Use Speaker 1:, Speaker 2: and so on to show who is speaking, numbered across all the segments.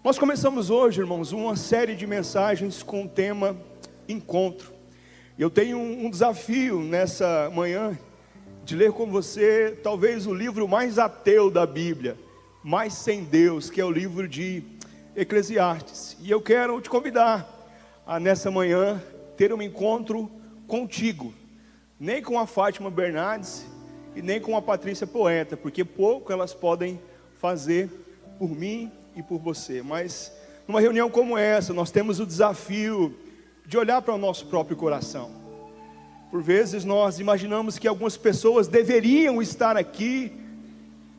Speaker 1: Nós começamos hoje, irmãos, uma série de mensagens com o tema encontro. Eu tenho um desafio nessa manhã de ler com você talvez o livro mais ateu da Bíblia, mais sem Deus, que é o livro de Eclesiastes. E eu quero te convidar a nessa manhã ter um encontro contigo, nem com a Fátima Bernardes e nem com a Patrícia Poeta, porque pouco elas podem fazer por mim e por você. Mas numa reunião como essa, nós temos o desafio de olhar para o nosso próprio coração. Por vezes nós imaginamos que algumas pessoas deveriam estar aqui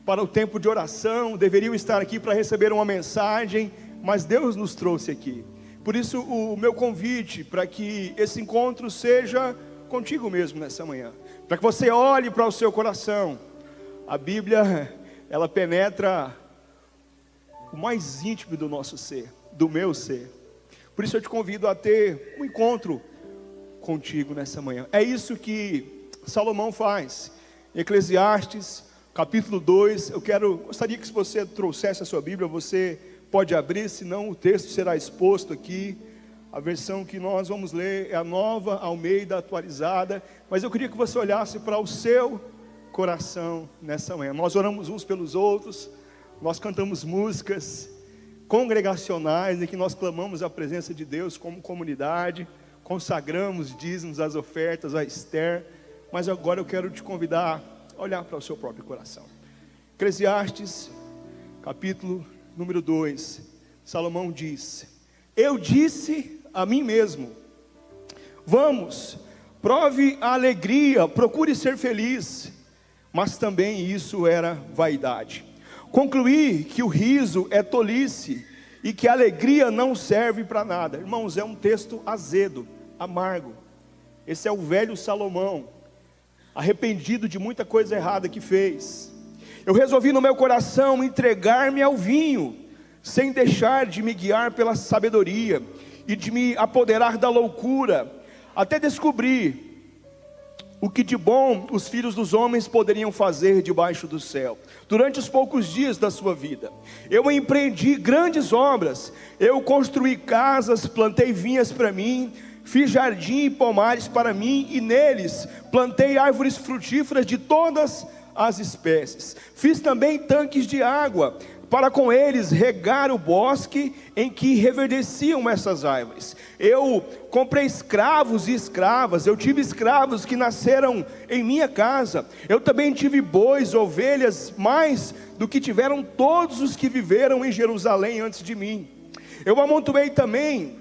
Speaker 1: para o tempo de oração, deveriam estar aqui para receber uma mensagem, mas Deus nos trouxe aqui. Por isso o meu convite para que esse encontro seja contigo mesmo nessa manhã, para que você olhe para o seu coração. A Bíblia, ela penetra o mais íntimo do nosso ser, do meu ser. Por isso eu te convido a ter um encontro contigo nessa manhã. É isso que Salomão faz. Em Eclesiastes, capítulo 2, gostaria que se você trouxesse a sua Bíblia, você pode abrir, senão o texto será exposto aqui. A versão que nós vamos ler é a Nova Almeida atualizada, mas eu queria que você olhasse para o seu coração nessa manhã. Nós oramos uns pelos outros, nós cantamos músicas congregacionais em que nós clamamos a presença de Deus como comunidade, consagramos dízimos, as ofertas, a Esther, mas agora eu quero te convidar a olhar para o seu próprio coração. Eclesiastes, capítulo número 2, Salomão diz: eu disse a mim mesmo, vamos, prove a alegria, procure ser feliz, mas também isso era vaidade. Concluí que o riso é tolice e que a alegria não serve para nada. Irmãos, é um texto azedo, amargo. Esse é o velho Salomão, arrependido de muita coisa errada que fez. Eu resolvi no meu coração entregar-me ao vinho, sem deixar de me guiar pela sabedoria e de me apoderar da loucura, até descobrir o que de bom os filhos dos homens poderiam fazer debaixo do céu. Durante os poucos dias da sua vida, eu empreendi grandes obras, eu construí casas, plantei vinhas para mim, fiz jardim e pomares para mim, e neles plantei árvores frutíferas de todas as espécies. Fiz também tanques de água, para com eles regar o bosque em que reverdeciam essas árvores. Eu comprei escravos e escravas, eu tive escravos que nasceram em minha casa. Eu também tive bois, ovelhas, mais do que tiveram todos os que viveram em Jerusalém antes de mim. Eu amontoei também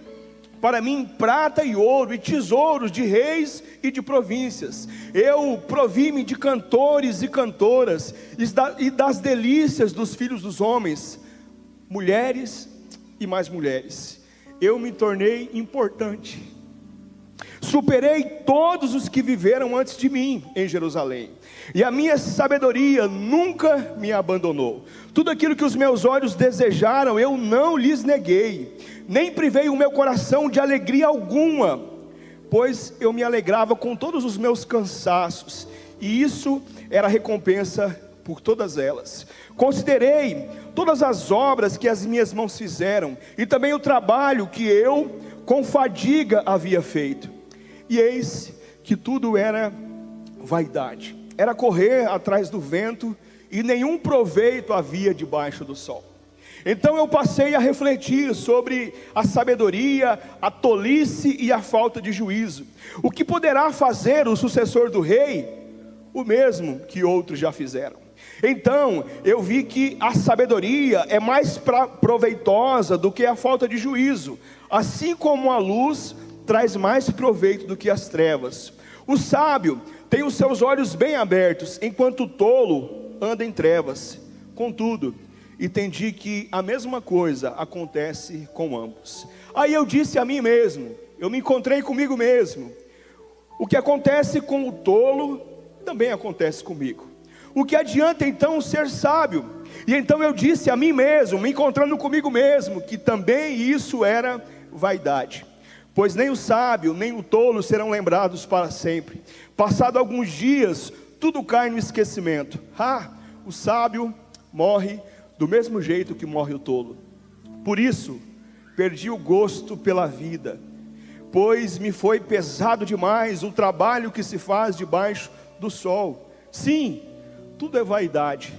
Speaker 1: para mim prata e ouro e tesouros de reis e de províncias. Eu provi-me de cantores e cantoras e das delícias dos filhos dos homens, mulheres e mais mulheres. Eu me tornei importante, superei todos os que viveram antes de mim em Jerusalém, e a minha sabedoria nunca me abandonou. Tudo aquilo que os meus olhos desejaram, eu não lhes neguei, nem privei o meu coração de alegria alguma, pois eu me alegrava com todos os meus cansaços, e isso era recompensa por todas elas. Considerei todas as obras que as minhas mãos fizeram, e também o trabalho que eu com fadiga havia feito, e eis que tudo era vaidade, era correr atrás do vento, e nenhum proveito havia debaixo do sol. Então eu passei a refletir sobre a sabedoria, a tolice e a falta de juízo. O que poderá fazer o sucessor do rei? O mesmo que outros já fizeram. Então eu vi que a sabedoria é mais proveitosa do que a falta de juízo, assim como a luz traz mais proveito do que as trevas. O sábio tem os seus olhos bem abertos, enquanto o tolo anda em trevas. Contudo, entendi que a mesma coisa acontece com ambos. Aí eu disse a mim mesmo, eu me encontrei comigo mesmo: o que acontece com o tolo, também acontece comigo. O que adianta então ser sábio? E então eu disse a mim mesmo, me encontrando comigo mesmo, que também isso era vaidade. Pois nem o sábio, nem o tolo serão lembrados para sempre. Passado alguns dias, tudo cai no esquecimento. O sábio morre do mesmo jeito que morre o tolo. Por isso, perdi o gosto pela vida, pois me foi pesado demais o trabalho que se faz debaixo do sol. Sim, tudo é vaidade,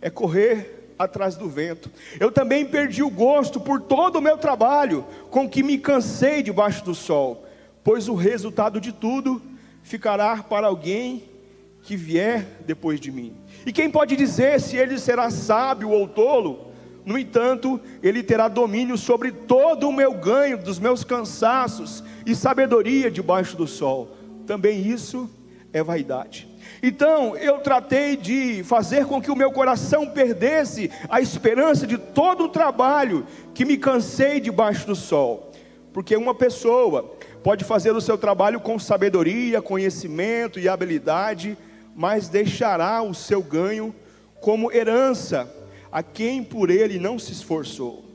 Speaker 1: é correr atrás do vento. Eu também perdi o gosto por todo o meu trabalho, com que me cansei debaixo do sol, pois o resultado de tudo ficará para alguém que vier depois de mim. E quem pode dizer se ele será sábio ou tolo? No entanto, ele terá domínio sobre todo o meu ganho, dos meus cansaços e sabedoria debaixo do sol. Também isso é vaidade. Então eu tratei de fazer com que o meu coração perdesse a esperança de todo o trabalho que me cansei debaixo do sol. Porque uma pessoa pode fazer o seu trabalho com sabedoria, conhecimento e habilidade, mas deixará o seu ganho como herança a quem por ele não se esforçou.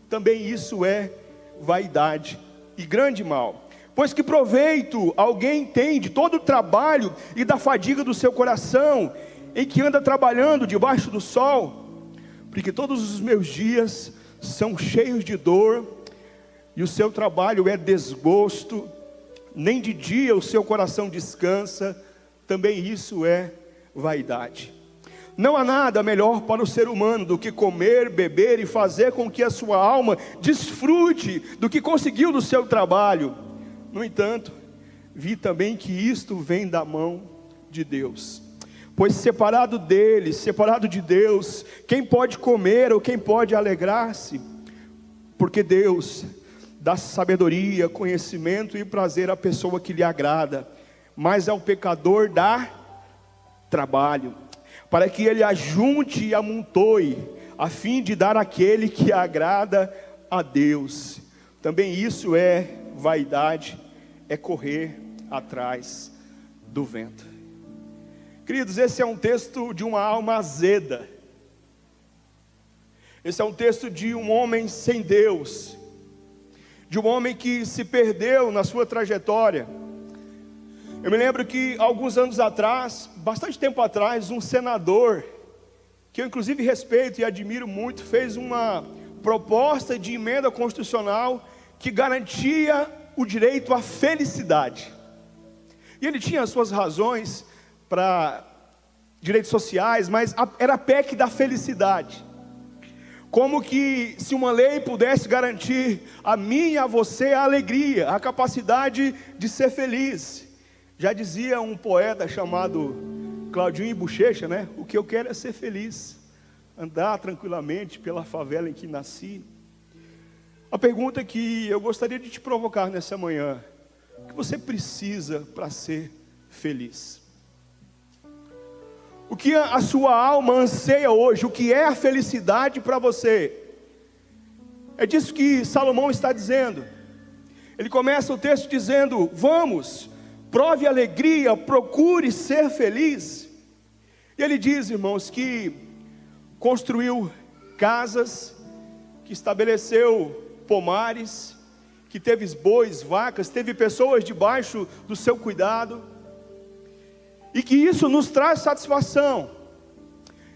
Speaker 1: Também isso é vaidade e grande mal. Pois que proveito alguém tem de todo o trabalho e da fadiga do seu coração, em que anda trabalhando debaixo do sol? Porque todos os meus dias são cheios de dor, e o seu trabalho é desgosto, nem de dia o seu coração descansa. Também isso é vaidade. Não há nada melhor para o ser humano do que comer, beber e fazer com que a sua alma desfrute do que conseguiu no seu trabalho. No entanto, vi também que isto vem da mão de Deus. Pois separado dele, separado de Deus, quem pode comer ou quem pode alegrar-se? Porque Deus dá sabedoria, conhecimento e prazer à pessoa que lhe agrada, mas ao pecador dá trabalho, para que ele ajunte e amontoe, a fim de dar àquele que agrada a Deus. Também isso é vaidade, é correr atrás do vento. Queridos, esse é um texto de uma alma azeda. Esse é um texto de um homem sem Deus, de um homem que se perdeu na sua trajetória. Eu me lembro que alguns anos atrás, bastante tempo atrás, um senador, que eu inclusive respeito e admiro muito, fez uma proposta de emenda constitucional que garantia o direito à felicidade. E ele tinha as suas razões para direitos sociais, mas era a PEC da felicidade. Como que se uma lei pudesse garantir a mim e a você a alegria, a capacidade de ser feliz. Já dizia um poeta chamado Claudinho Bochecha, né? O que eu quero é ser feliz, andar tranquilamente pela favela em que nasci. A pergunta que eu gostaria de te provocar nessa manhã: o que você precisa para ser feliz? O que a sua alma anseia hoje? O que é a felicidade para você? É disso que Salomão está dizendo. Ele começa o texto dizendo: vamos, prove alegria, procure ser feliz. E ele diz, irmãos, que construiu casas, que estabeleceu pomares, que teve bois, vacas, teve pessoas debaixo do seu cuidado, e que isso nos traz satisfação.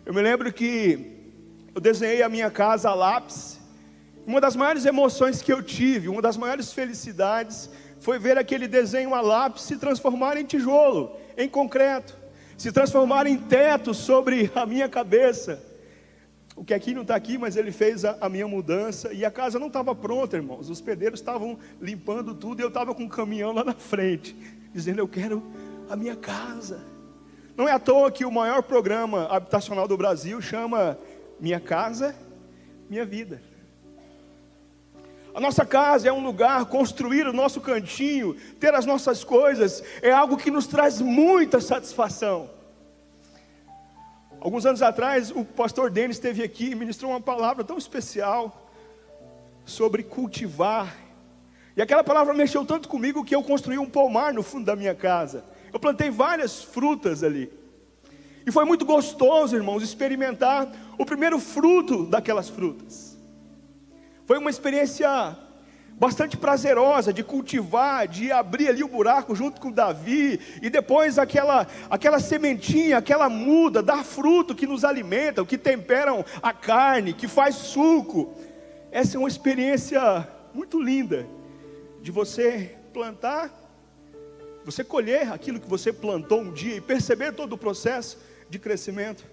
Speaker 1: Eu me lembro que eu desenhei a minha casa a lápis. Uma das maiores emoções que eu tive, uma das maiores felicidades, foi ver aquele desenho a lápis se transformar em tijolo, em concreto, se transformar em teto sobre a minha cabeça. O que aqui não está aqui, mas ele fez a minha mudança, e a casa não estava pronta, irmãos. Os pedreiros estavam limpando tudo, e eu estava com um caminhão lá na frente, dizendo: eu quero a minha casa. Não é à toa que o maior programa habitacional do Brasil chama Minha Casa, Minha Vida. A nossa casa é um lugar, construir o nosso cantinho, ter as nossas coisas, é algo que nos traz muita satisfação. Alguns anos atrás, o pastor Denis esteve aqui e ministrou uma palavra tão especial sobre cultivar. E aquela palavra mexeu tanto comigo que eu construí um pomar no fundo da minha casa. Eu plantei várias frutas ali. E foi muito gostoso, irmãos, experimentar o primeiro fruto daquelas frutas. Foi uma experiência bastante prazerosa de cultivar, de abrir ali o buraco junto com Davi, e depois aquela sementinha, aquela muda, dar fruto que nos alimenta, que temperam a carne, que faz suco. essa é uma experiência muito linda, de você plantar, você colher aquilo que você plantou um dia e perceber todo o processo de crescimento.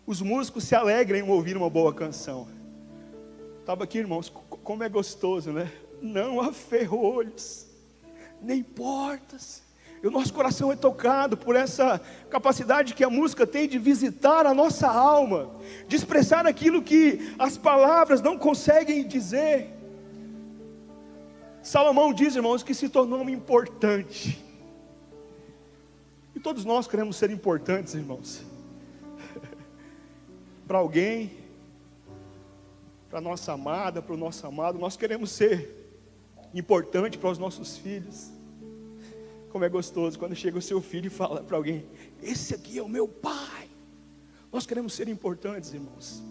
Speaker 1: Os músicos se alegram em ouvir uma boa canção. Estava aqui, irmãos, como é gostoso, né? Não há ferrolhos, nem portas. E o nosso coração é tocado por essa capacidade que a música tem de visitar a nossa alma, de expressar aquilo que as palavras não conseguem dizer. Salomão diz, irmãos, que se tornou um importante. E todos nós queremos ser importantes, irmãos. Para alguém, para a nossa amada, para o nosso amado, nós queremos ser importante para os nossos filhos. Como é gostoso quando chega o seu filho e fala para alguém: esse aqui é o meu pai. Nós queremos ser importantes, irmãos.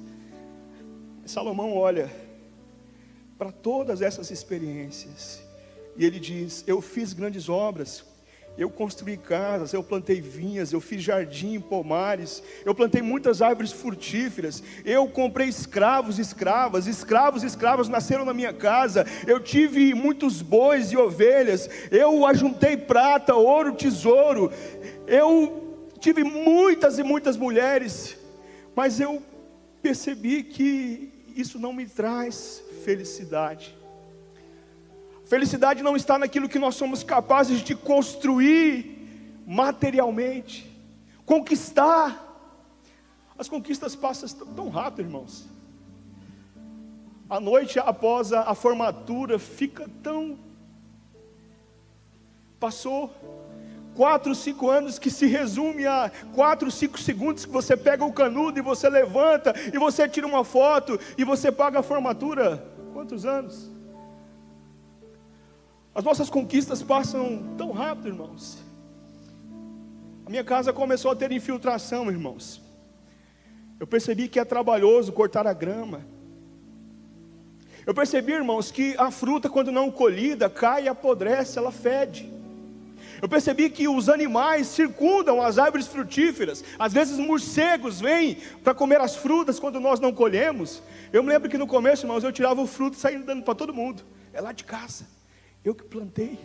Speaker 1: Salomão olha para todas essas experiências e ele diz: eu fiz grandes obras, eu construí casas, eu plantei vinhas, eu fiz jardim, pomares, eu plantei muitas árvores frutíferas, eu comprei escravos e escravas nasceram na minha casa, eu tive muitos bois e ovelhas, eu ajuntei prata, ouro, tesouro, eu tive muitas e muitas mulheres, mas eu percebi que isso não me traz felicidade. Felicidade não está naquilo que nós somos capazes de construir materialmente, conquistar. As conquistas passam tão rápido, irmãos. A noite após a formatura fica tão... Passou 4, 5 anos que se resume a 4, 5 segundos que você pega o canudo e você levanta e você tira uma foto e você paga a formatura. Quantos anos? As nossas conquistas passam tão rápido, irmãos. A minha casa começou a ter infiltração, irmãos. Eu percebi que é trabalhoso cortar a grama. Eu percebi, irmãos, que a fruta, quando não colhida, cai e apodrece, ela fede. Eu percebi que os animais circundam as árvores frutíferas. Às vezes morcegos vêm para comer as frutas quando nós não colhemos. Eu me lembro que no começo, irmãos, eu tirava o fruto e saía dando para todo mundo. É lá de casa. Eu que plantei.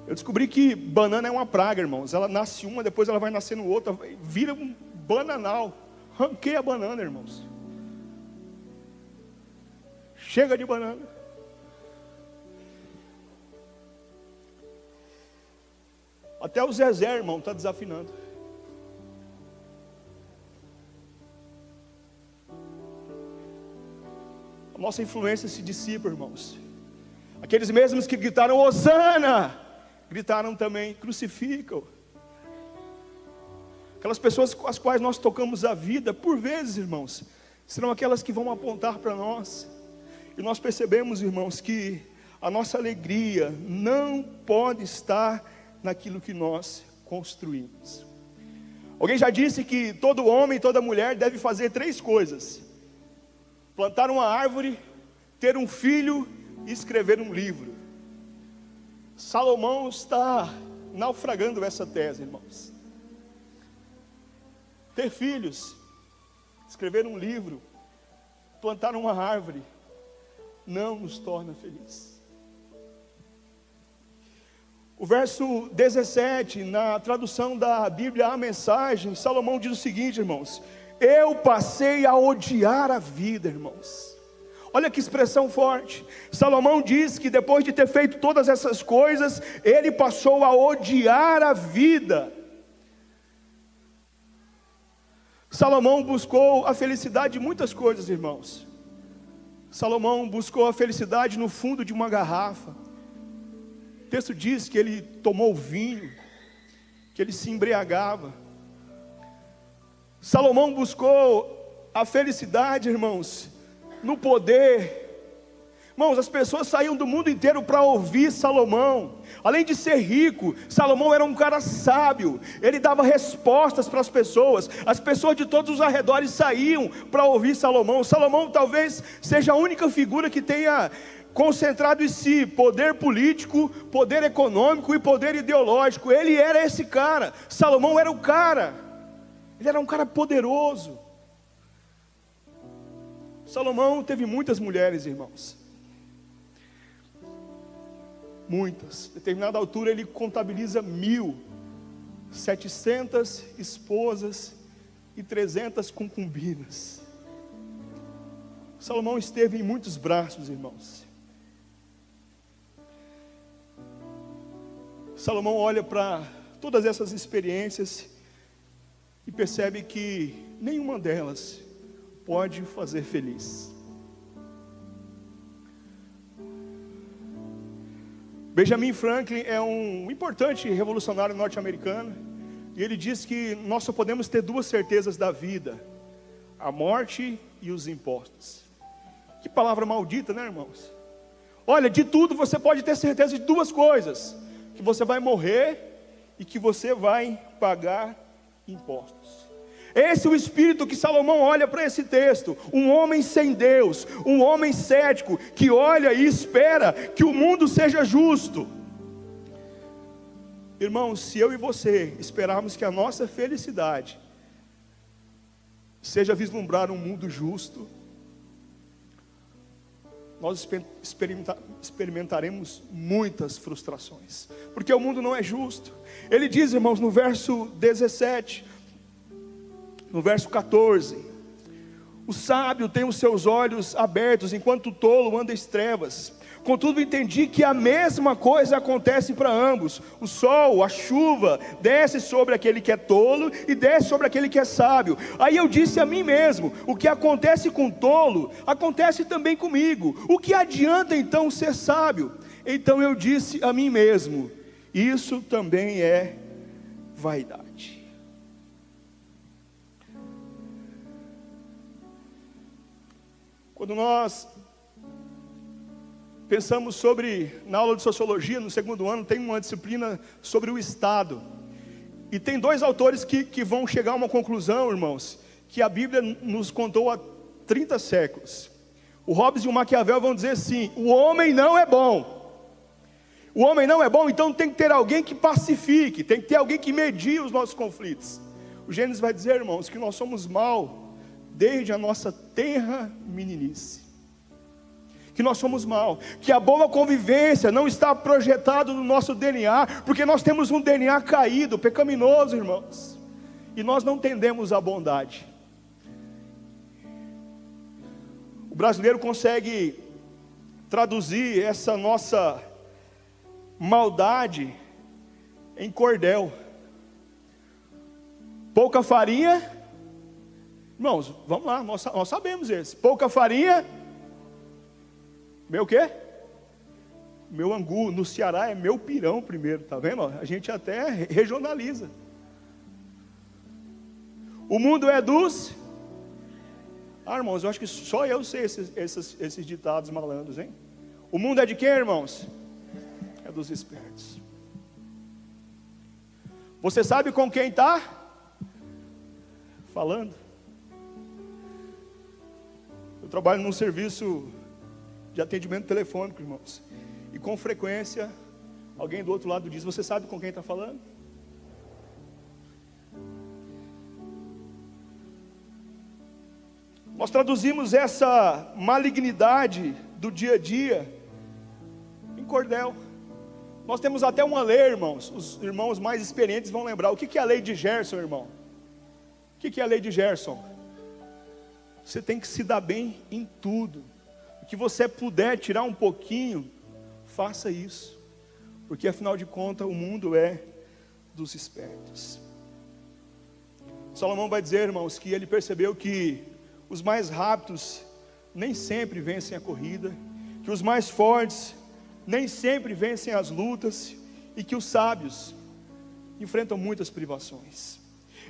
Speaker 1: Eu descobri que banana é uma praga, irmãos. Ela nasce uma, depois ela vai nascendo outra, vira um bananal. Ranquei a banana, irmãos. Chega de banana. Até o Zezé, irmão, está desafinando. A nossa influência se dissipa, irmãos. Aqueles mesmos que gritaram Hosana, gritaram também crucificam. Aquelas pessoas com as quais nós tocamos a vida, por vezes, irmãos, serão aquelas que vão apontar para nós. E nós percebemos, irmãos, que a nossa alegria não pode estar naquilo que nós construímos. Alguém já disse que todo homem e toda mulher deve fazer 3 coisas: plantar uma árvore, ter um filho e escrever um livro. Salomão está naufragando essa tese, irmãos. Ter filhos, escrever um livro, plantar uma árvore, não nos torna felizes. O verso 17, na tradução da Bíblia, a Mensagem, Salomão diz o seguinte, irmãos: eu passei a odiar a vida, irmãos. Olha que expressão forte. Salomão diz que depois de ter feito todas essas coisas, ele passou a odiar a vida. Salomão buscou a felicidade de muitas coisas, irmãos. Salomão buscou a felicidade no fundo de uma garrafa. O texto diz que ele tomou vinho, que ele se embriagava. Salomão buscou a felicidade, irmãos, no poder. Irmãos, as pessoas saíam do mundo inteiro para ouvir Salomão. Além de ser rico, Salomão era um cara sábio. Ele dava respostas para as pessoas de todos os arredores saíam para ouvir Salomão. Salomão talvez seja a única figura que tenha concentrado em si poder político, poder econômico e poder ideológico. Ele era esse cara. Salomão era o cara. Ele era um cara poderoso. Salomão teve muitas mulheres, irmãos. Muitas. A determinada altura ele contabiliza 1.700 esposas e 300 concubinas. Salomão esteve em muitos braços, irmãos. Salomão olha para todas essas experiências e percebe que nenhuma delas pode o fazer feliz. Benjamin Franklin é um importante revolucionário norte-americano, e ele diz que nós só podemos ter duas certezas da vida: a morte e os impostos. Que palavra maldita, né, irmãos? Olha, de tudo você pode ter certeza de duas coisas: que você vai morrer e que você vai pagar impostos. Esse é o espírito que Salomão olha para esse texto. Um homem sem Deus, um homem cético, que olha e espera que o mundo seja justo. Irmãos, se eu e você esperarmos que a nossa felicidade seja vislumbrar um mundo justo, nós experimentaremos muitas frustrações, porque o mundo não é justo. Ele diz, irmãos, no verso 17, no verso 14: o sábio tem os seus olhos abertos, enquanto o tolo anda em trevas. Contudo entendi que a mesma coisa acontece para ambos. O sol, a chuva, desce sobre aquele que é tolo e desce sobre aquele que é sábio. Aí eu disse a mim mesmo: o que acontece com o tolo, acontece também comigo. O que adianta então ser sábio? Então eu disse a mim mesmo: isso também é vaidade. Quando nós pensamos na aula de sociologia, no segundo ano, tem uma disciplina sobre o Estado. E tem dois autores que vão chegar a uma conclusão, irmãos, que a Bíblia nos contou há 30 séculos. O Hobbes e o Maquiavel vão dizer assim: o homem não é bom. O homem não é bom, então tem que ter alguém que pacifique, tem que ter alguém que medie os nossos conflitos. O Gênesis vai dizer, irmãos, que nós somos mal desde a nossa tenra meninice, que nós somos mal, que a boa convivência não está projetado no nosso DNA, porque nós temos um DNA caído, pecaminoso, irmãos, e nós não tendemos à bondade. O brasileiro consegue traduzir essa nossa maldade em cordel. Pouca farinha, irmãos, vamos lá, nós sabemos esse. Pouca farinha, meu quê? Meu angu. No Ceará é meu pirão primeiro, tá vendo? A gente até regionaliza. O mundo é dos... irmãos, eu acho que só eu sei esses ditados malandros, hein? O mundo é de quem, irmãos? É dos espertos. Você sabe com quem está falando? Eu trabalho num serviço de atendimento telefônico, irmãos, e com frequência alguém do outro lado diz: você sabe com quem está falando? Nós traduzimos essa malignidade do dia a dia em cordel. Nós temos até uma lei, irmãos. Os irmãos mais experientes vão lembrar. O que é a lei de Gerson, irmão? O que é a lei de Gerson? Você tem que se dar bem em tudo. O que você puder tirar um pouquinho, faça isso, porque afinal de contas o mundo é dos espertos. Salomão vai dizer, irmãos, que ele percebeu que os mais rápidos nem sempre vencem a corrida, que os mais fortes nem sempre vencem as lutas, e que os sábios enfrentam muitas privações.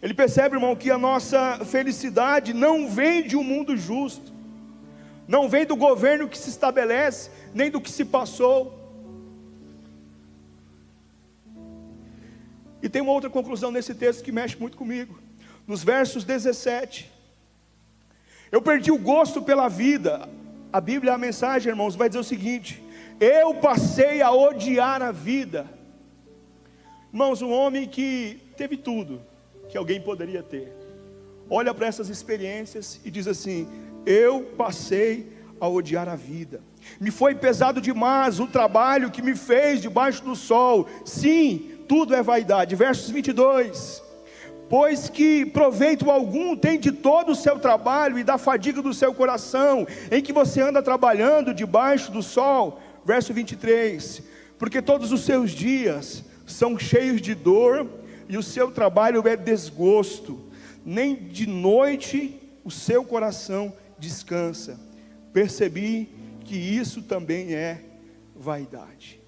Speaker 1: Ele percebe, irmão, que a nossa felicidade não vem de um mundo justo, não vem do governo que se estabelece, nem do que se passou. E tem uma outra conclusão nesse texto que mexe muito comigo. Nos versos 17: eu perdi o gosto pela vida. A Bíblia, a mensagem, irmãos, vai dizer o seguinte: eu passei a odiar a vida. Irmãos, um homem que teve tudo que alguém poderia ter, olha para essas experiências e diz assim: eu passei a odiar a vida. Me foi pesado demais o trabalho que me fez debaixo do sol. Sim, tudo é vaidade. Versos 22. Pois que proveito algum tem de todo o seu trabalho e da fadiga do seu coração, em que você anda trabalhando debaixo do sol. Verso 23. Porque todos os seus dias são cheios de dor, e o seu trabalho é desgosto. Nem de noite o seu coração descansa. Percebi que isso também é vaidade.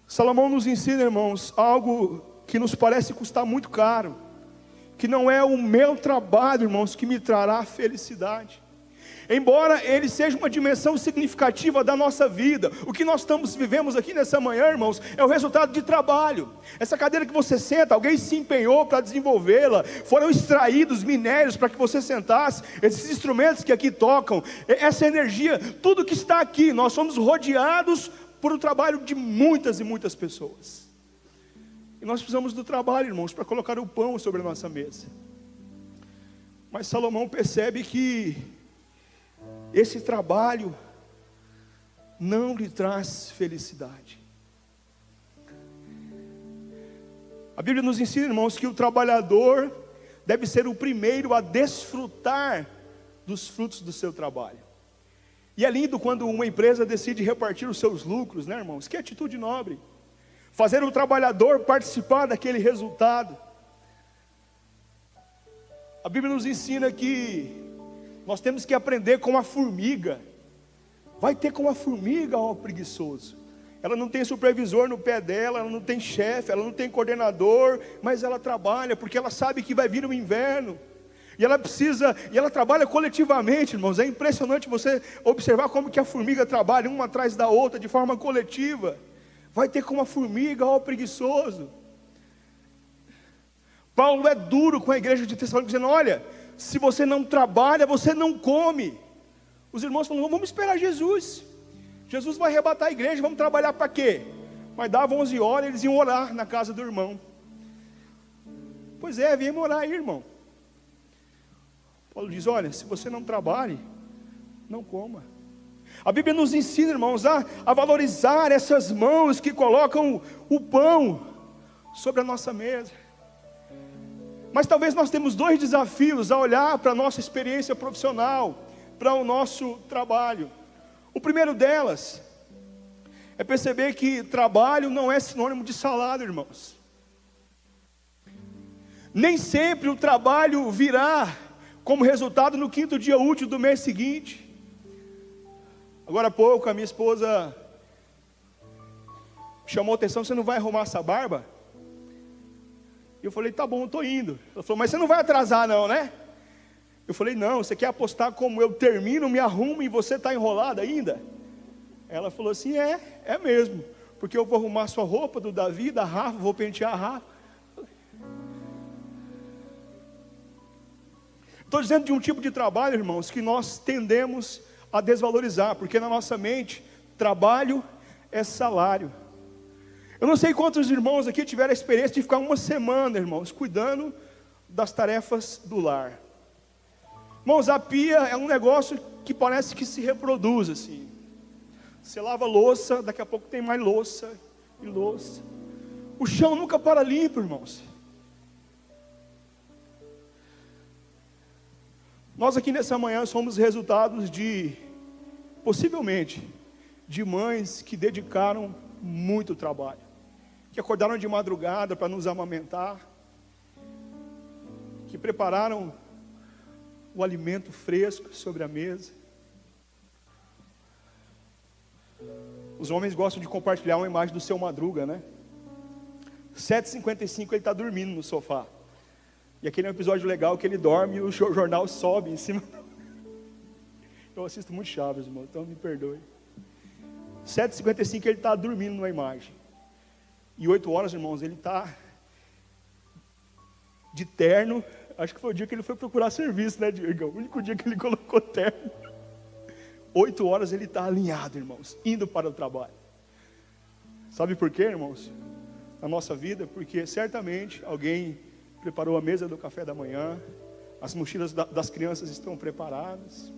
Speaker 1: Salomão nos ensina, irmãos, algo que nos parece custar muito caro, que não é o meu trabalho, irmãos, que me trará felicidade. Embora ele seja uma dimensão significativa da nossa vida, o que nós vivemos aqui nessa manhã, irmãos, é o resultado de trabalho. Essa cadeira que você senta, alguém se empenhou para desenvolvê-la, foram extraídos minérios para que você sentasse, esses instrumentos que aqui tocam, essa energia, tudo que está aqui, nós somos rodeados por o trabalho de muitas e muitas pessoas. E nós precisamos do trabalho, irmãos, para colocar o pão sobre a nossa mesa. Mas Salomão percebe que esse trabalho não lhe traz felicidade. A Bíblia nos ensina, irmãos, que o trabalhador deve ser o primeiro a desfrutar dos frutos do seu trabalho. E é lindo quando uma empresa decide repartir os seus lucros, né, irmãos? Que atitude nobre. Fazer o trabalhador participar daquele resultado. A Bíblia nos ensina que nós temos que aprender com a formiga. Vai ter com a formiga, ó preguiçoso. Ela não tem supervisor no pé dela, ela não tem chefe, ela não tem coordenador, mas ela trabalha, porque ela sabe que vai vir o inverno. E ela trabalha coletivamente, irmãos. É impressionante você observar como que a formiga trabalha uma atrás da outra, de forma coletiva. Vai ter como a formiga, ó preguiçoso. Paulo é duro com a igreja de Tessalônica, dizendo: olha, se você não trabalha, você não come. Os irmãos falam: vamos esperar Jesus. Jesus vai arrebatar a igreja, vamos trabalhar para quê? Mas dava 11 horas, eles iam orar na casa do irmão. Pois é, vem orar aí, irmão. Paulo diz: olha, se você não trabalhe, não coma. A Bíblia nos ensina, irmãos, a valorizar essas mãos que colocam o pão sobre a nossa mesa. Mas talvez nós temos dois desafios a olhar para a nossa experiência profissional, para o nosso trabalho. O primeiro delas é perceber que trabalho não é sinônimo de salário, irmãos. Nem sempre o trabalho virá como resultado no 5º dia útil do mês seguinte. Agora há pouco a minha esposa chamou a atenção: você não vai arrumar essa barba? E eu falei: tá bom, estou indo. Ela falou: mas você não vai atrasar não, né? Eu falei: não, você quer apostar como eu termino, me arrumo e você está enrolado ainda? Ela falou assim: é mesmo, porque eu vou arrumar sua roupa, do Davi, da Rafa, vou pentear a Rafa. Estou dizendo de um tipo de trabalho, irmãos, que nós tendemos a desvalorizar, porque na nossa mente, trabalho é salário. Eu não sei quantos irmãos aqui tiveram a experiência de ficar uma semana, irmãos, cuidando das tarefas do lar. Irmãos, a pia é um negócio que parece que se reproduz assim. Você lava a louça, daqui a pouco tem mais louça e louça. O chão nunca para limpo, irmãos. Nós aqui nessa manhã somos resultados possivelmente, de mães que dedicaram muito trabalho, que acordaram de madrugada para nos amamentar, que prepararam o alimento fresco sobre a mesa. Os homens gostam de compartilhar uma imagem do seu Madruga, né? 7h55 ele está dormindo no sofá. E aquele é um episódio legal que ele dorme e o jornal sobe em cima. Eu assisto muito Chaves, irmão, então me perdoe. 7h55 ele está dormindo numa imagem. E 8 horas, irmãos, ele está de terno. Acho que foi o dia que ele foi procurar serviço, né, Diego? O único dia que ele colocou terno. 8 horas ele está alinhado, irmãos, indo para o trabalho. Sabe por quê, irmãos? Na nossa vida, porque certamente alguém preparou a mesa do café da manhã, As mochilas das crianças estão preparadas.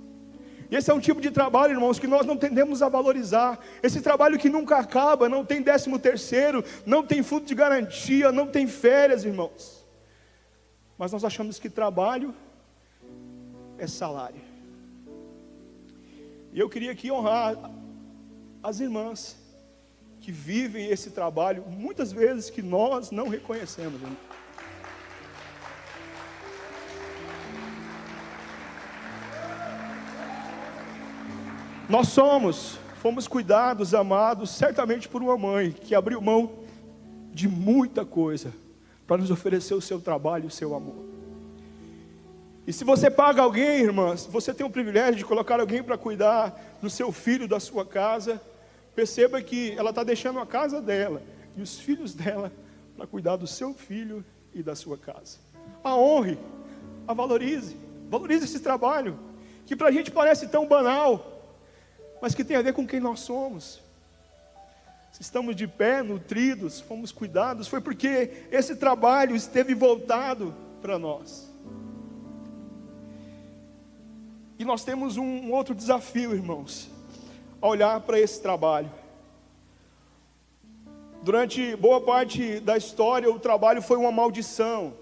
Speaker 1: E esse é um tipo de trabalho, irmãos, que nós não tendemos a valorizar. Esse trabalho que nunca acaba, não tem 13º, não tem fundo de garantia, não tem férias, irmãos. Mas nós achamos que trabalho é salário. E eu queria aqui honrar as irmãs que vivem esse trabalho, muitas vezes que nós não reconhecemos, irmão. Nós fomos cuidados, amados, certamente por uma mãe que abriu mão de muita coisa para nos oferecer o seu trabalho e o seu amor. E se você paga alguém, irmãs, você tem o privilégio de colocar alguém para cuidar do seu filho, da sua casa, perceba que ela está deixando a casa dela e os filhos dela para cuidar do seu filho e da sua casa. A honre, a valorize esse trabalho, que para a gente parece tão banal, mas que tem a ver com quem nós somos. Se estamos de pé, nutridos, fomos cuidados, foi porque esse trabalho esteve voltado para nós. E nós temos um outro desafio, irmãos, a olhar para esse trabalho. Durante boa parte da história, o trabalho foi uma maldição.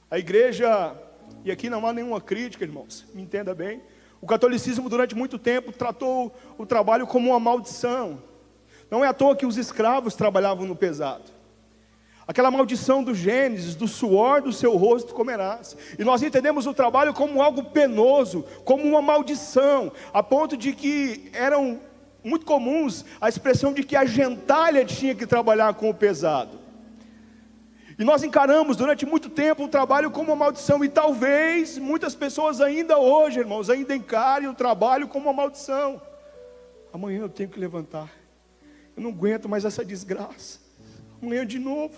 Speaker 1: A igreja, e aqui não há nenhuma crítica, irmãos, me entenda bem, o catolicismo durante muito tempo tratou o trabalho como uma maldição. Não é à toa que os escravos trabalhavam no pesado. Aquela maldição do Gênesis, do suor do seu rosto comerás. E nós entendemos o trabalho como algo penoso, como uma maldição, a ponto de que eram muito comuns a expressão de que a gentalha tinha que trabalhar com o pesado. E nós encaramos durante muito tempo o trabalho como uma maldição. E talvez muitas pessoas ainda hoje, irmãos, ainda encarem o trabalho como uma maldição. Amanhã eu tenho que levantar. Eu não aguento mais essa desgraça. Amanhã de novo.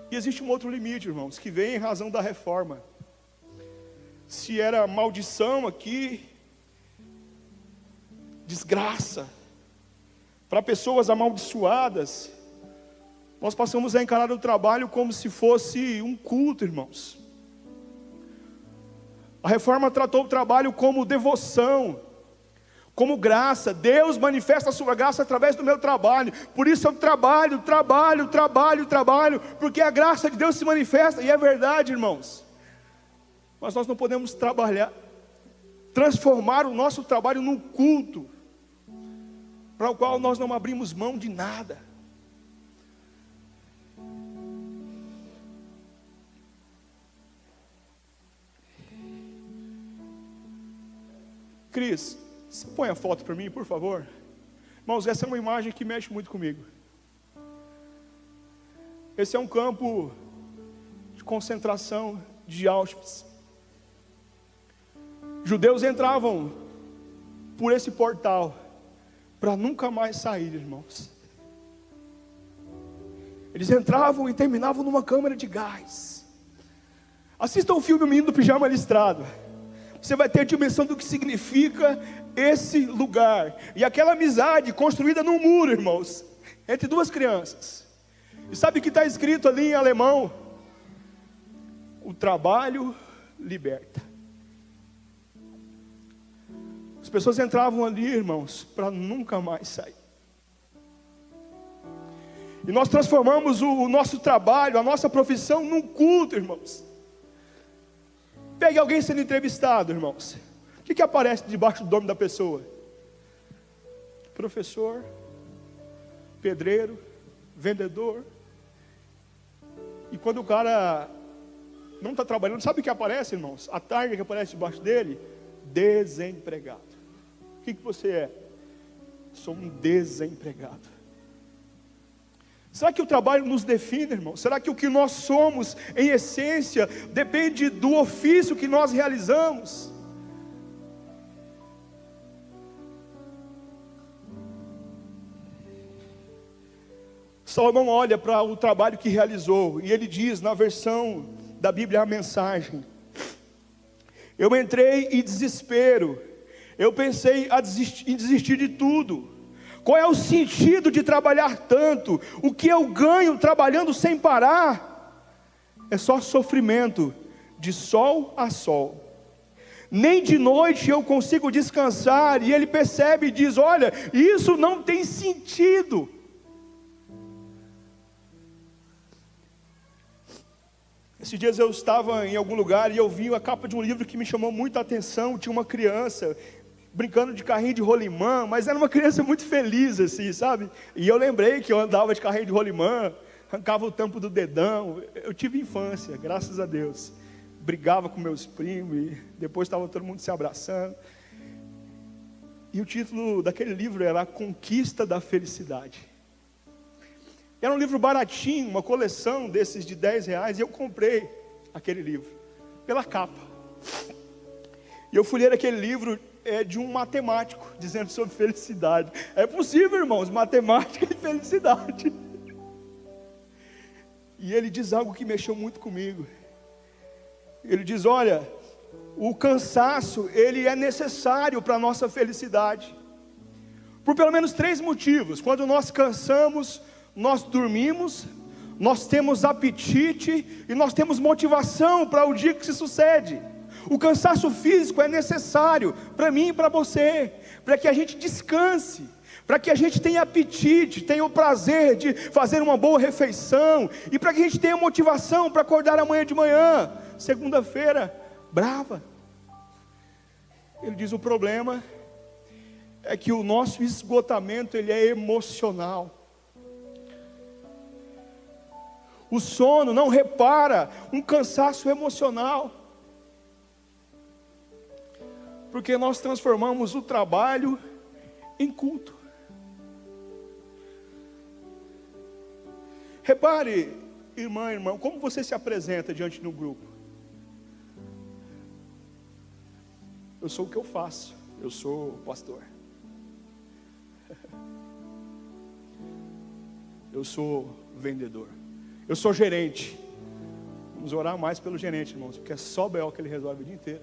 Speaker 1: E existe um outro limite, irmãos, que vem em razão da reforma. Se era maldição aqui, desgraça, para pessoas amaldiçoadas, nós passamos a encarar o trabalho como se fosse um culto, irmãos. A reforma tratou o trabalho como devoção, como graça. Deus manifesta a sua graça através do meu trabalho. Por isso eu trabalho, porque a graça de Deus se manifesta. E é verdade, irmãos. Mas nós não podemos transformar o nosso trabalho num culto, para o qual nós não abrimos mão de nada. Cris, você põe a foto para mim, por favor? Irmãos, essa é uma imagem que mexe muito comigo. Esse é um campo de concentração de Auschwitz. Judeus entravam por esse portal para nunca mais sair, irmãos. Eles entravam e terminavam numa câmara de gás. Assistam o filme O Menino do Pijama Listrado. Você vai ter a dimensão do que significa esse lugar. E aquela amizade construída num muro, irmãos, entre duas crianças. E sabe o que está escrito ali em alemão? O trabalho liberta. As pessoas entravam ali, irmãos, para nunca mais sair. E nós transformamos o nosso trabalho, a nossa profissão num culto, irmãos. Pegue alguém sendo entrevistado, irmãos. O que aparece debaixo do nome da pessoa? Professor, pedreiro, vendedor. E quando o cara não está trabalhando, sabe o que aparece, irmãos? A tarde que aparece debaixo dele? Desempregado. O que você é? Sou um desempregado. Será que o trabalho nos define, irmão? Será que o que nós somos, em essência, depende do ofício que nós realizamos? Salomão olha para o trabalho que realizou, e ele diz na versão da Bíblia, a Mensagem: eu entrei em desespero, eu pensei em desistir de tudo. Qual é o sentido de trabalhar tanto? O que eu ganho trabalhando sem parar? é só sofrimento, de sol a sol. Nem de noite eu consigo descansar. E ele percebe e diz: olha, isso não tem sentido. Esses dias eu estava em algum lugar e eu vi a capa de um livro que me chamou muita atenção. Tinha uma criança brincando de carrinho de rolimã, mas era uma criança muito feliz assim, sabe? E eu lembrei que eu andava de carrinho de rolimã, arrancava o tampo do dedão. Eu tive infância, graças a Deus. Brigava com meus primos e depois estava todo mundo se abraçando. E o título daquele livro era A Conquista da Felicidade. Era um livro baratinho, uma coleção desses de R$10, e eu comprei aquele livro, pela capa. E eu fui ler aquele livro de um matemático, dizendo sobre felicidade. É possível, irmãos, matemática e felicidade. E ele diz algo que mexeu muito comigo. Ele diz: olha, o cansaço, ele é necessário para a nossa felicidade. Por pelo menos 3 motivos. Quando nós cansamos, nós dormimos, nós temos apetite e nós temos motivação para o dia que se sucede. O cansaço físico é necessário para mim e para você, para que a gente descanse, para que a gente tenha apetite, tenha o prazer de fazer uma boa refeição, e para que a gente tenha motivação para acordar amanhã de manhã, segunda-feira, brava. Ele diz: o problema é que o nosso esgotamento, ele é emocional. O sono não repara um cansaço emocional, porque nós transformamos o trabalho em culto. Repare, irmão, como você se apresenta diante do grupo. Eu sou o que eu faço, eu sou pastor. Eu sou vendedor. Eu sou gerente. Vamos orar mais pelo gerente, irmãos, porque é só B.O. que ele resolve o dia inteiro.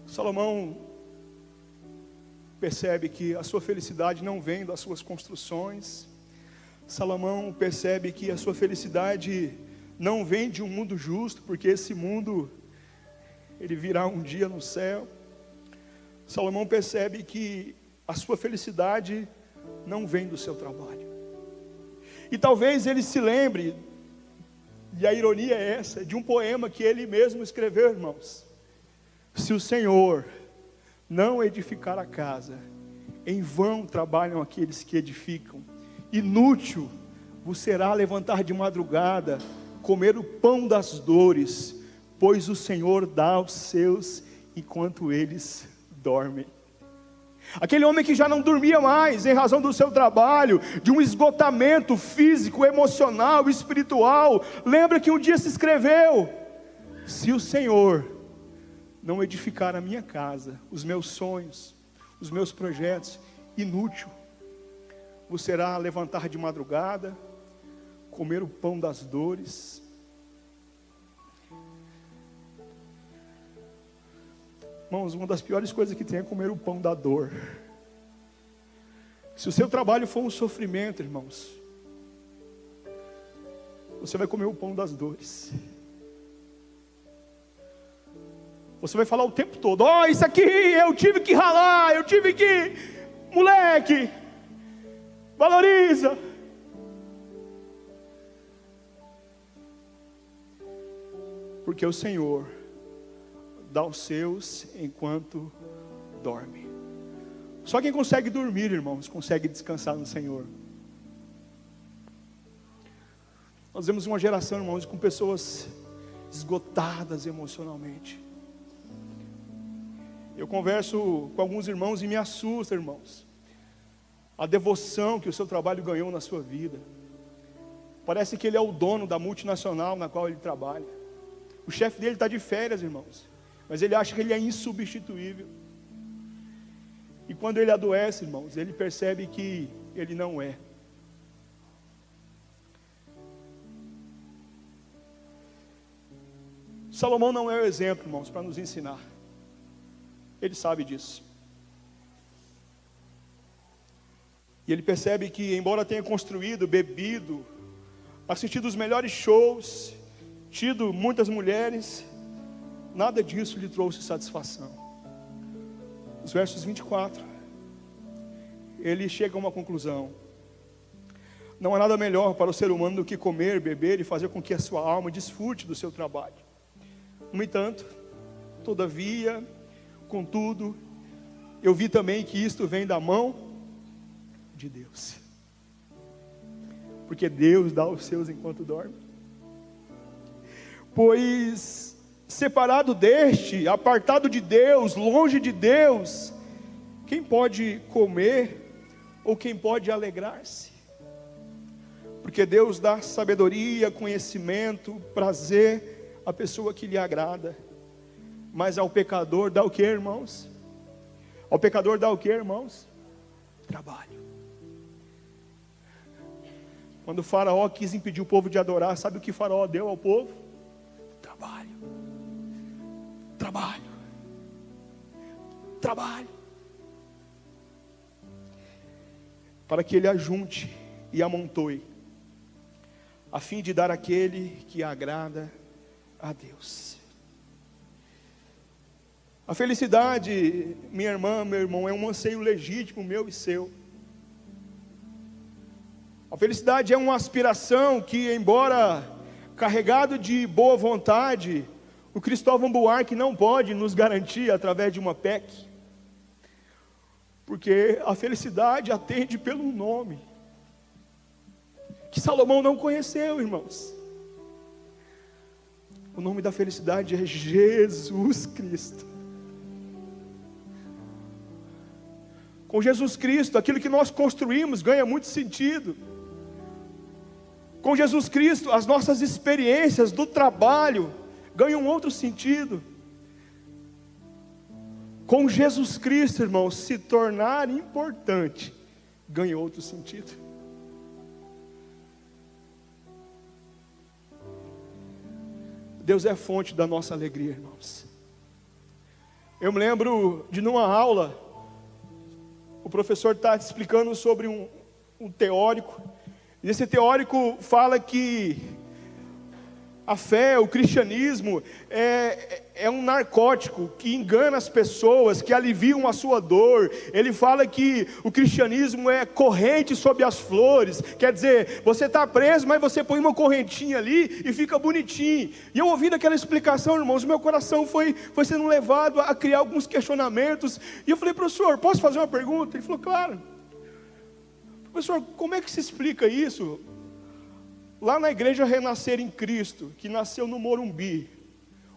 Speaker 1: Salomão percebe que a sua felicidade não vem das suas construções. Salomão percebe que a sua felicidade não vem de um mundo justo, porque esse mundo, ele virá um dia no céu. Salomão percebe que a sua felicidade não vem do seu trabalho. E talvez ele se lembre, e a ironia é essa, de um poema que ele mesmo escreveu, irmãos. Se o Senhor não edificar a casa, em vão trabalham aqueles que edificam. Inútil vos será levantar de madrugada, comer o pão das dores, pois o Senhor dá aos seus enquanto eles dormem. Aquele homem que já não dormia mais em razão do seu trabalho, de um esgotamento físico, emocional, espiritual, lembra que um dia se escreveu: se o Senhor não edificar a minha casa, os meus sonhos, os meus projetos, inútil vos será levantar de madrugada, comer o pão das dores. Irmãos, uma das piores coisas que tem é comer o pão da dor. Se o seu trabalho for um sofrimento, irmãos, você vai comer o pão das dores. Você vai falar o tempo todo: ó, isso aqui eu tive que ralar, eu tive que... Moleque, valoriza. Porque o Senhor dá aos seus enquanto dorme. Só quem consegue dormir, irmãos, consegue descansar no Senhor. Nós vemos uma geração, irmãos, com pessoas esgotadas emocionalmente. Eu converso com alguns irmãos e me assusta, irmãos, a devoção que o seu trabalho ganhou na sua vida. Parece que ele é o dono da multinacional na qual ele trabalha. O chefe dele está de férias, irmãos, mas ele acha que ele é insubstituível. E quando ele adoece, irmãos, ele percebe que ele não é. Salomão não é o exemplo, irmãos, para nos ensinar. Ele sabe disso. E ele percebe que, embora tenha construído, bebido, assistido os melhores shows, tido muitas mulheres, nada disso lhe trouxe satisfação. Os versos 24, ele chega a uma conclusão: não há nada melhor para o ser humano do que comer, beber e fazer com que a sua alma desfrute do seu trabalho. No entanto, todavia, contudo, eu vi também que isto vem da mão de Deus, porque Deus dá os seus enquanto dorme. Pois separado deste, apartado de Deus, longe de Deus, quem pode comer ou quem pode alegrar-se? Porque Deus dá sabedoria, conhecimento, prazer à pessoa que lhe agrada. Mas ao pecador dá o que, irmãos? Ao pecador dá o que, irmãos? Trabalho. Quando o faraó quis impedir o povo de adorar, sabe o que o faraó deu ao povo? Trabalho. Trabalho. Trabalho. Para que ele ajunte e amontoe, a fim de dar àquele que agrada a Deus. A felicidade, minha irmã, meu irmão, é um anseio legítimo, meu e seu. A felicidade é uma aspiração que, embora carregado de boa vontade, o Cristóvão Buarque não pode nos garantir através de uma PEC. Porque a felicidade atende pelo nome, que Salomão não conheceu, irmãos. O nome da felicidade é Jesus Cristo. Com Jesus Cristo, aquilo que nós construímos ganha muito sentido. Com Jesus Cristo, as nossas experiências do trabalho ganham outro sentido. Com Jesus Cristo, irmãos, se tornar importante ganha outro sentido. Deus é a fonte da nossa alegria, irmãos. Eu me lembro de numa aula, o professor está explicando sobre um teórico, e esse teórico fala que a fé, o cristianismo é um narcótico que engana as pessoas, que aliviam a sua dor. Ele fala que o cristianismo é corrente sob as flores, quer dizer, você está preso, mas você põe uma correntinha ali e fica bonitinho. E eu ouvindo aquela explicação, irmãos, meu coração foi sendo levado a criar alguns questionamentos. E eu falei: professor, posso fazer uma pergunta? Ele falou: claro. Professor, como é que se explica isso? Lá na igreja Renascer em Cristo, que nasceu no Morumbi,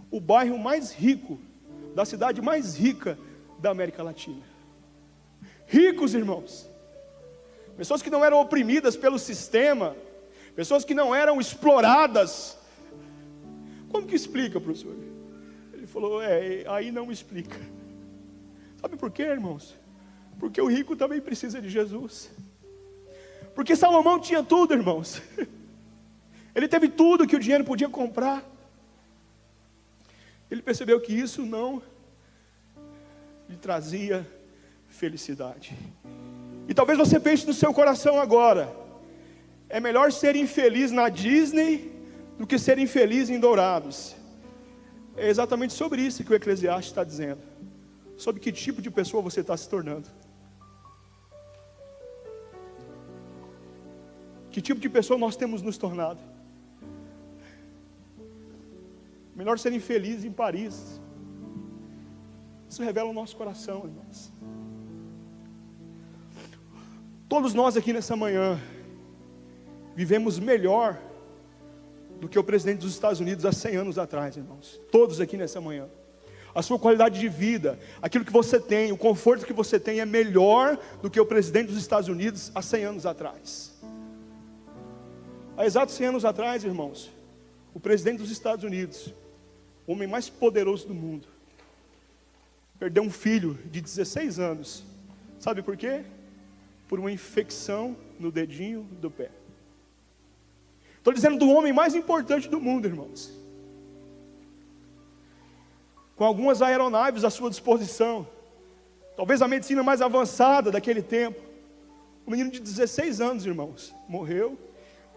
Speaker 1: o bairro mais rico, da cidade mais rica da América Latina. Ricos, irmãos. Pessoas que não eram oprimidas pelo sistema, pessoas que não eram exploradas. Como que explica, professor? Ele falou: aí não explica. Sabe por quê, irmãos? Porque o rico também precisa de Jesus. Porque Salomão tinha tudo, irmãos. Ele teve tudo que o dinheiro podia comprar. Ele percebeu que isso não lhe trazia felicidade. E talvez você pense no seu coração agora: é melhor ser infeliz na Disney do que ser infeliz em Dourados. É exatamente sobre isso que o Eclesiastes está dizendo. Sobre que tipo de pessoa você está se tornando. Que tipo de pessoa nós temos nos tornado. Melhor ser infeliz em Paris. Isso revela o nosso coração, irmãos. Todos nós aqui nessa manhã vivemos melhor do que o presidente dos Estados Unidos há 100 anos atrás, irmãos. Todos aqui nessa manhã. A sua qualidade de vida, aquilo que você tem, o conforto que você tem é melhor do que o presidente dos Estados Unidos há 100 anos atrás. Há exatos 100 anos atrás, irmãos, o presidente dos Estados Unidos, o homem mais poderoso do mundo, perdeu um filho de 16 anos. Sabe por quê? Por uma infecção no dedinho do pé. Estou dizendo do homem mais importante do mundo, irmãos. Com algumas aeronaves à sua disposição, talvez a medicina mais avançada daquele tempo. Um menino de 16 anos, irmãos, morreu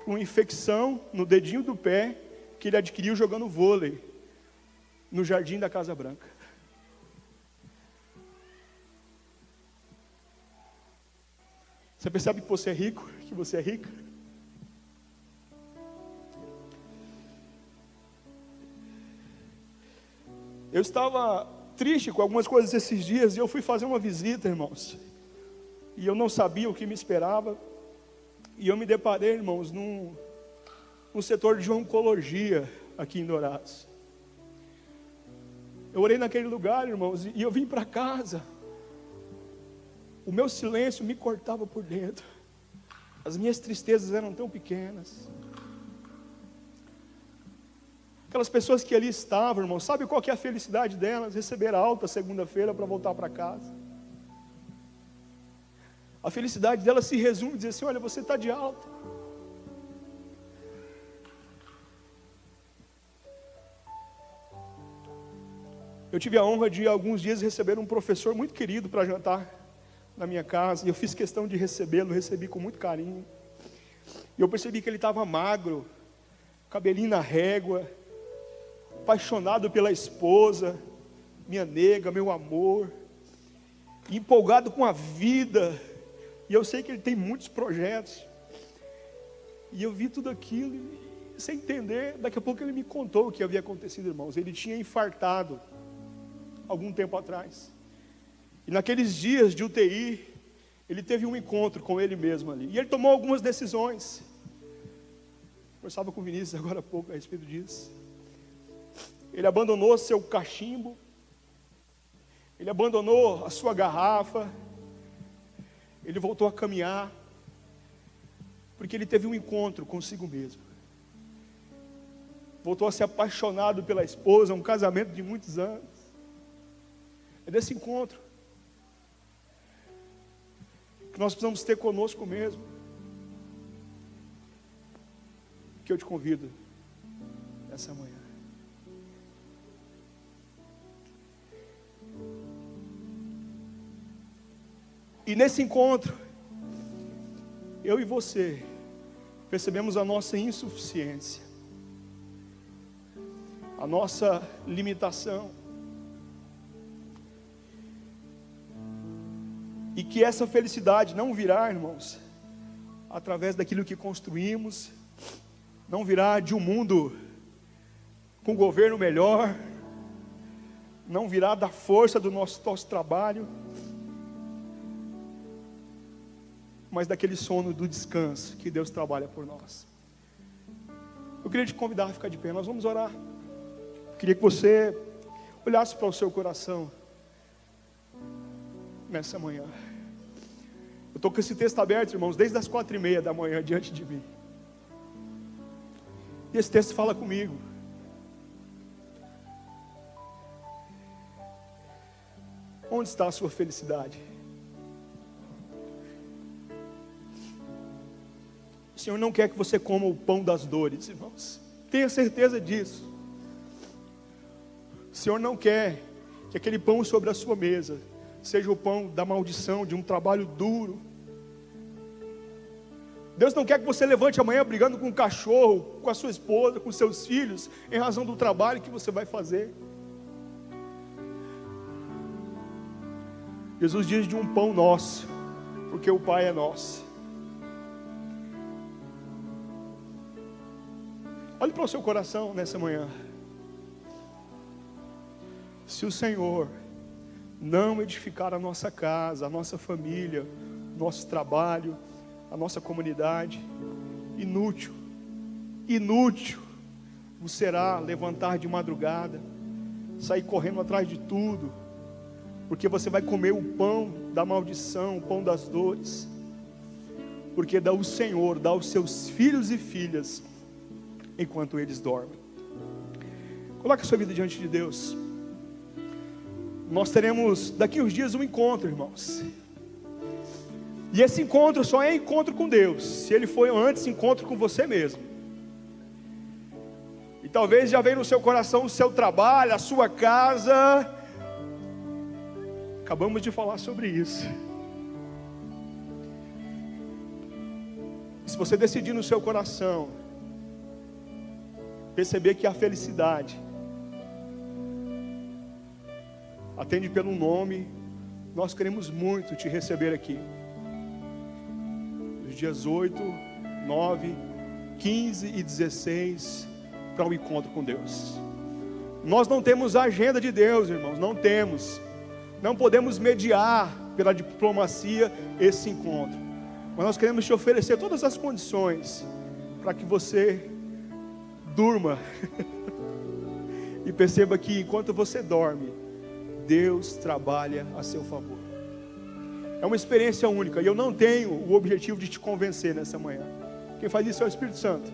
Speaker 1: por uma infecção no dedinho do pé que ele adquiriu jogando vôlei no jardim da Casa Branca. Você percebe que você é rico, que você é rica? Eu estava triste com algumas coisas esses dias e eu fui fazer uma visita, irmãos. E eu não sabia o que me esperava. E eu me deparei, irmãos, num setor de oncologia aqui em Dourados. Eu orei naquele lugar, irmãos, e eu vim para casa. O meu silêncio me cortava por dentro. As minhas tristezas eram tão pequenas. Aquelas pessoas que ali estavam, irmão, sabe qual que é a felicidade delas? Receber a alta segunda-feira para voltar para casa. A felicidade delas se resume em dizer assim: olha, você está de alta. Eu tive a honra de alguns dias receber um professor muito querido para jantar na minha casa, e eu fiz questão de recebê-lo, recebi com muito carinho. E eu percebi que ele estava magro, cabelinho na régua, apaixonado pela esposa, minha nega, meu amor, empolgado com a vida. E eu sei que ele tem muitos projetos. E eu vi tudo aquilo, e, sem entender, daqui a pouco ele me contou o que havia acontecido, irmãos. Ele tinha infartado algum tempo atrás. E naqueles dias de UTI, ele teve um encontro com ele mesmo ali. E ele tomou algumas decisões. Eu conversava com o Vinícius agora há pouco a respeito disso. Ele abandonou seu cachimbo. Ele abandonou a sua garrafa. Ele voltou a caminhar. Porque ele teve um encontro consigo mesmo. Voltou a ser apaixonado pela esposa, um casamento de muitos anos. É desse encontro que nós precisamos ter conosco mesmo, que eu te convido essa manhã. E nesse encontro, eu e você percebemos a nossa insuficiência, a nossa limitação. E que essa felicidade não virá, irmãos, através daquilo que construímos, não virá de um mundo com governo melhor, não virá da força do nosso trabalho, mas daquele sono do descanso que Deus trabalha por nós. Eu queria te convidar a ficar de pé, nós vamos orar. Eu queria que você olhasse para o seu coração nessa manhã. Eu estou com esse texto aberto, irmãos, desde as 4:30 da manhã diante de mim. E esse texto fala comigo. Onde está a sua felicidade? O Senhor não quer que você coma o pão das dores, irmãos. Tenha certeza disso. O Senhor não quer que aquele pão sobre a sua mesa seja o pão da maldição, de um trabalho duro. Deus não quer que você levante amanhã brigando com o cachorro, com a sua esposa, com seus filhos, em razão do trabalho que você vai fazer. Jesus diz de um pão nosso, porque o Pai é nosso. Olhe para o seu coração nessa manhã. Se o Senhor não edificar a nossa casa, a nossa família, nosso trabalho, a nossa comunidade, inútil vos será levantar de madrugada, sair correndo atrás de tudo, porque você vai comer o pão da maldição, o pão das dores, porque o Senhor dá aos seus filhos e filhas enquanto eles dormem. Coloque a sua vida diante de Deus. Nós teremos daqui uns dias um encontro, irmãos. E esse encontro só é encontro com Deus se ele foi antes encontro com você mesmo. E talvez já venha no seu coração o seu trabalho, a sua casa, Acabamos de falar sobre isso. Se você decidir no seu coração perceber que a felicidade atende pelo nome, nós queremos muito te receber aqui. Nos dias 8, 9, 15 e 16, para o encontro com Deus. Nós não temos a agenda de Deus, irmãos, não temos. Não podemos mediar pela diplomacia esse encontro. Mas nós queremos te oferecer todas as condições para que você durma e perceba que enquanto você dorme, Deus trabalha a seu favor. É uma experiência única, e eu não tenho o objetivo de te convencer nessa manhã. Quem faz isso é o Espírito Santo.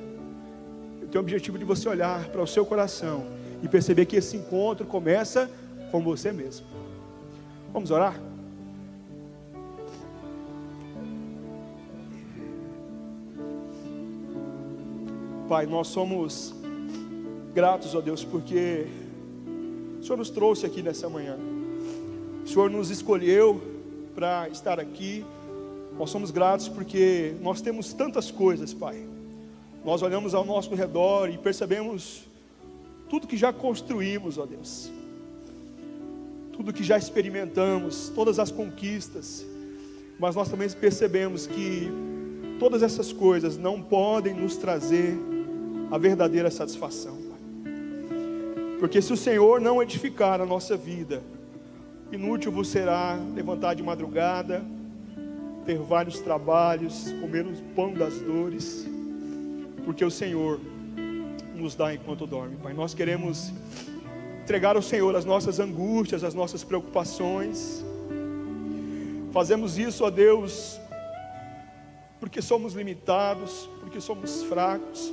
Speaker 1: Eu tenho o objetivo de você olhar para o seu coração e perceber que esse encontro começa com você mesmo. Vamos orar? Pai, nós somos gratos, ó Deus, porque o Senhor nos trouxe aqui nessa manhã. O Senhor nos escolheu para estar aqui. Nós somos gratos porque nós temos tantas coisas, Pai. Nós olhamos ao nosso redor e percebemos tudo que já construímos, ó Deus. Tudo que já experimentamos, todas as conquistas. Mas nós também percebemos que todas essas coisas não podem nos trazer a verdadeira satisfação, Pai. Porque se o Senhor não edificar a nossa vida, inútil vos será levantar de madrugada, ter vários trabalhos, comer o pão das dores, porque o Senhor nos dá enquanto dorme, Pai. Nós queremos entregar ao Senhor as nossas angústias, as nossas preocupações. Fazemos isso, ó Deus, porque somos limitados, porque somos fracos.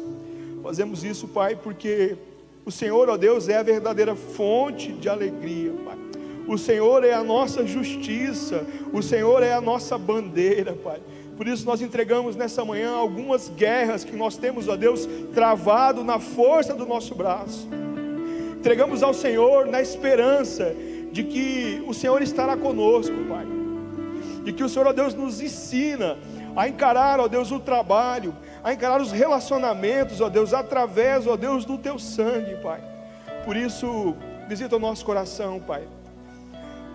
Speaker 1: Fazemos isso, Pai, porque o Senhor, ó Deus, é a verdadeira fonte de alegria, Pai. O Senhor é a nossa justiça, o Senhor é a nossa bandeira, Pai. Por isso nós entregamos nessa manhã algumas guerras que nós temos, ó Deus, travado na força do nosso braço. Entregamos ao Senhor na esperança de que o Senhor estará conosco, Pai. De que o Senhor, ó Deus, nos ensina a encarar, ó Deus, o trabalho, a encarar os relacionamentos, ó Deus, através, ó Deus, do Teu sangue, Pai. Por isso, visita o nosso coração, Pai.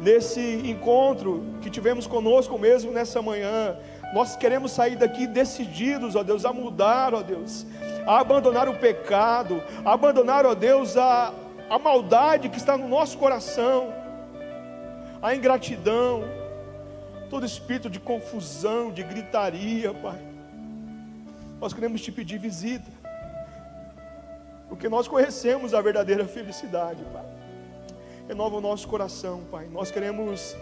Speaker 1: Nesse encontro que tivemos conosco mesmo nessa manhã, nós queremos sair daqui decididos, ó Deus, a mudar, ó Deus, a abandonar o pecado, a abandonar, ó Deus, a maldade que está no nosso coração, a ingratidão, todo espírito de confusão, de gritaria, Pai. Nós queremos te pedir visita, porque nós conhecemos a verdadeira felicidade, Pai. Renova o nosso coração, Pai. Nós queremos,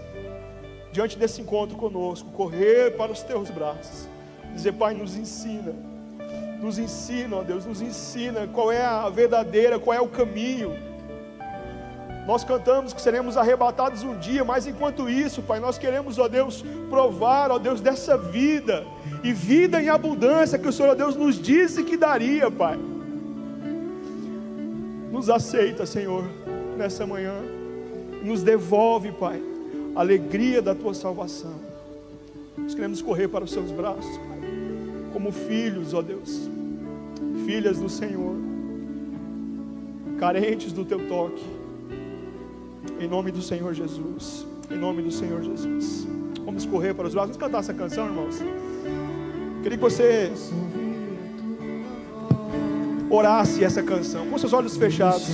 Speaker 1: diante desse encontro conosco, correr para os Teus braços, dizer, Pai, nos ensina, ó Deus, nos ensina qual é a verdadeira, qual é o caminho. Nós cantamos que seremos arrebatados um dia, mas enquanto isso, Pai, nós queremos, ó Deus, provar, ó Deus, dessa vida, e vida em abundância, que o Senhor, ó Deus, nos disse que daria, Pai. Nos aceita, Senhor, nessa manhã, nos devolve, Pai, a alegria da Tua salvação. Nós queremos correr para os Seus braços, Pai, como filhos, ó Deus, filhas do Senhor, carentes do Teu toque. Em nome do Senhor Jesus. Em nome do Senhor Jesus. Vamos correr para os braços. Vamos cantar essa canção, irmãos. Queria que você orasse essa canção com seus olhos fechados.